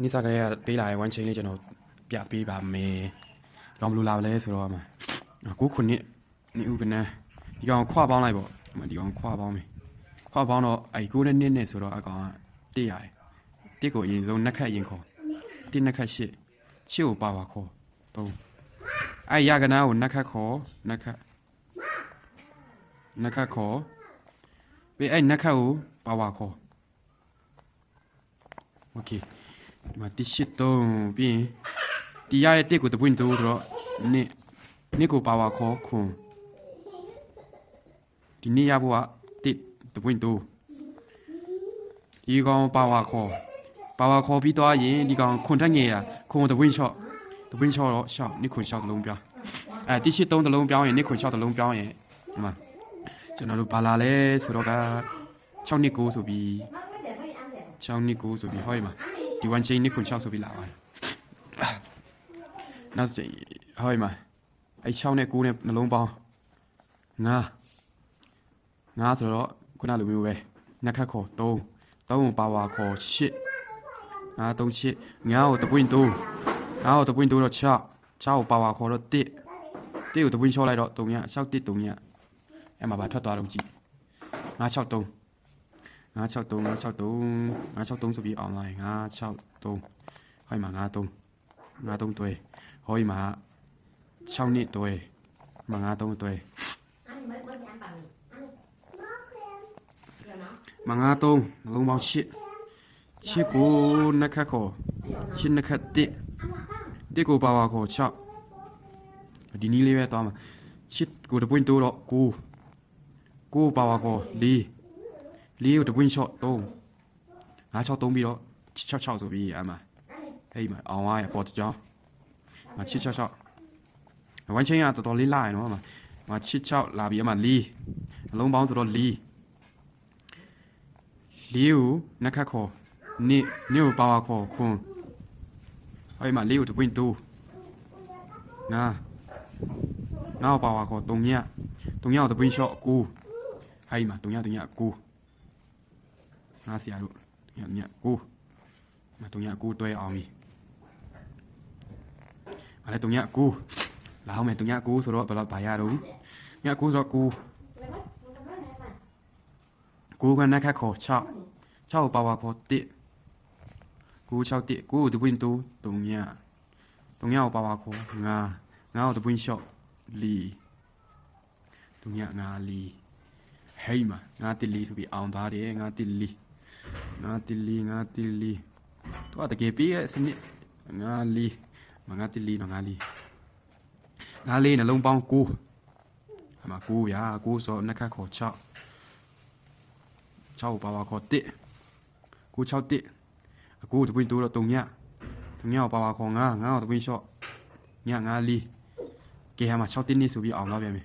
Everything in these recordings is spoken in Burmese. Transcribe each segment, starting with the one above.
နိစ္စကလေးကပေးလာရင်ဝမ်းချင်းလေးကျွန်တော်ပြပေးပါမယ်။ကောင်ဘလူလာလဲဆိုတော့မှာကိုခုနှစ်နေဦးကနန်းဒီကောင်ခွာပေါင်းလိုက်ပေါ့ဒီကောင်ခွာပေါင်းမယ်။ခွာပေါင်းတော့အဲ့ကိုနဲ့နှစ်ဆိုတော့အကောင်ကတစ်ရတယ်။တစ်ကိုအရင်ဆုံးနှက်ခတ်ရင်ခေါ်တစ်နှက်ခတ်ရှစ်ချစ်ကိုပါပါခေါ်သုံးအဲ့ရကနာကိုနှက်ခတ်ခေါ်နှက်ခတ်ခေါ်ပြီးအဲ့နှက်ခတ်ကိုပါပါခေါ်โอเคဒီမှာတစ်ရှစ်သုံးပြီးရင်ဒီရရဲ့တစ်ကိုတပွင့်တိုးဆိုတော့နှစ်ကိုပါပါခေါ်ခွန်ဒီနေ့ရဖို့ကတစ်တပွင့်တိုးဒီကောင်ပါပါခေါ်ပြီးတော့ရင်ဒီကောင်ခွန်ထက်ငယ်ရခွန်တပွင့်ချော့တော့ရှောက်နှစ်ခွန်ရှောက်တလုံးပြောင်းတစ်ရှစ်သုံးတလုံးပြောင်းရင်နှစ်ခွန်ရှောက်တလုံးပြောင်းရင်ဒီမှာကျွန်တော်တို့ဘာလာလဲဆိုတော့က6နှစ်9ဆိုပြီး6နှစ်9ဆိုပြီးဟောရမှာဒီ1 chain နှစ်ခွန်6ဆိုပြီးလာပါတယ်နောက်ဟောရမှာအဲ့6နဲ့9နဲ့နှလုံးပေါင်း9ဆိုတော့ခုနလိုမျိုးပဲနှစ်ခတ်ခေါ်3ကိုပါဝါခေါ်8 9 3 8 9ကိုတပွင့်တိုးတော့6ကိုပါဝါခေါ်တော့1ကိုတပွင့်ချောလိုက်တော့3ည6 1 3ညအဲ့မှာပါထွက်သွားတော့ကြည့်963ဆိုပြီး online 963ဟိုမှာ93တွဲဟိုမှာ6နှစ်တွဲမှာ93တွဲမှာ93နှလုံးပေါင်း8ကိုနှစ်ခတ်ခေါ်8နှစ်ခတ်1ကိုပါဝါခေါ်6ဒီနည်းလေးပဲသွားမှာ8ကိုတပွင့်တိုးတော့9ပါဝါခေါ်4ကိုတပွင့်ရှော့3 963ပြီးတော့66ဆိုပြီးအမှအဲ့မှာအောင်ရပေါ်တကြောင်မှာ666ဝိုင်းချင်းကတော်တော်လေးလာရနော်မှာ66လာပြီးအမှ4အလုံးပေါင်းဆိုတော့4ကိုနှစ်ခတ်ခေါ်နှစ်ကိုပါဝါခေါ်ခွန်အဲ့မှာ4ကိုတပွင့်တိုး9ကိုပါဝါခေါ်3ညကိုတပွင့်ရှော့9အဲ့မှာ3ည9ငါဆရာတို့ည9မတုံည9တွဲအောင်ပြီမလဲတုံည9လာအောင်မယ်တုံည9ဆိုတော့ဘယ်တော့ဘာရတော့ည9ဆိုတော့9ကနက်ခတ်ခေါ်6ကိုပါဝါခေါ်1 961ကိုတပွင့်တိုးတုံညကိုပါဝါခေါ်9ကိုတပွင့်ရှော့4တုံည9 4ဟိမငါတစ်လီဆိုပြီးအောင်သားတယ်ငါတစ်လီတော့တကယ်ပြီးရဲ့စနစ်ငါတစ်လီနော်ငါလေးနှလုံးပေါင်း9အမ9ဗျာ9ဆိုနှစ်ခတ်ခေါ်6ကိုပါဝါခေါ်1 961အခုတပွင့်တိုးတော့3ညကိုပါဝါခေါ်9ကိုတပွင့်ရှော့ည9လေးကဲဟာမှာ6တင်းနေဆိုပြီးအောင်တော့ပြန်ပြီ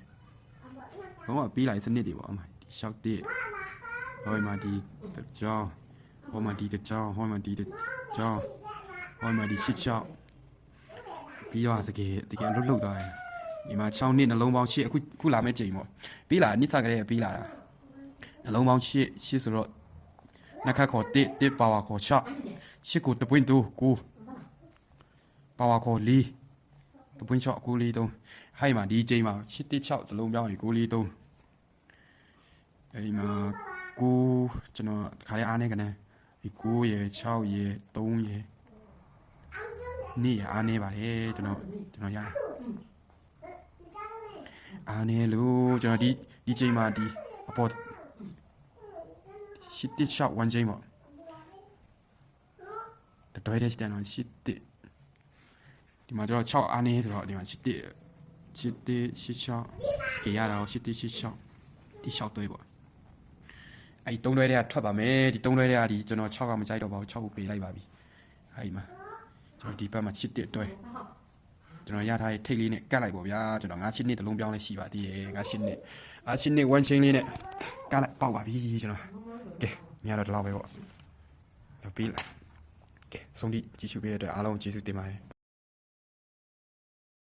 တော့ပြီးလိုက်စနစ်တွေပေါ့အမ6တစ်ဟောမှာဒီကြောင်းဟောမှာဒီကြောင်းဟောမှာဒီကြောင်းဟောမှာဒီ6ပြီးတော့တကယ်လွတ်သွားတယ်ဒီမှာ6နှစ်နှလုံးပေါင်း8အခုလာမဲ့ချိန်ပေါ့ပြီးလာနိစ္စကလေးပြီးလာတာနှလုံးပေါင်း8ဆိုတော့နှစ်ခတ်ခေါ်1ပါဝါခေါ်6ကိုတပွင့်တိုး9ပါဝါခေါ်4တပွင့်6 9 4 3ဟိုက်မှာဒီချိန်မှာ8 1 6တလုံးပြောင်းရင်9 4 3အဲ့မှာ9ကျွန်တော်ခါလေးအားနေကနေဒီ9ရယ်6ရယ်3ရယ်နေ့ရအားနေပါတယ်ကျွန်တော်ရအားနေလို့ကျွန်တော်ဒီချိန်မှာဒီအပေါ်ရှစ်တစ်6 1ချိန်ပေါ့တော်တော်လေးစတန်တော့ရှစ်တစ်ဒီမှာကျွန်တော်6အားနေဆိုတော့ဒီမှာရှစ်တစ်6ကြရတာရှစ်တစ်6ဒီ6တွဲပေါ့အဲ့3တွဲတွေကထွက်ပါမယ်ဒီ3တွဲတွေကဒီကျွန်တော်6ကမကြိုက်တော့ပါဘူး6ကိုပေးလိုက်ပါပြီအဲ့မှာကျွန်တော်ဒီဘက်မှာချစ်တဲ့တွဲကျွန်တော်ရထားတဲ့ထိတ်လေးနဲ့ကတ်လိုက်ပေါ့ဗျာကျွန်တော်9ရှစ်နှစ်တလုံးပြောင်းလဲရှိပါသေးတယ်9ရှစ်နှစ်1 chain လေးနဲ့ကတ်လိုက်ပေါက်ပါပြီကျွန်တော်ကဲညတော့ဒီလောက်ပဲပေါ့ပေးလိုက်ကဲဆုံးဖြတ်ကြည့်ရှုပေးတဲ့အတွက်အားလုံးကျေးဇူးတင်ပါတယ်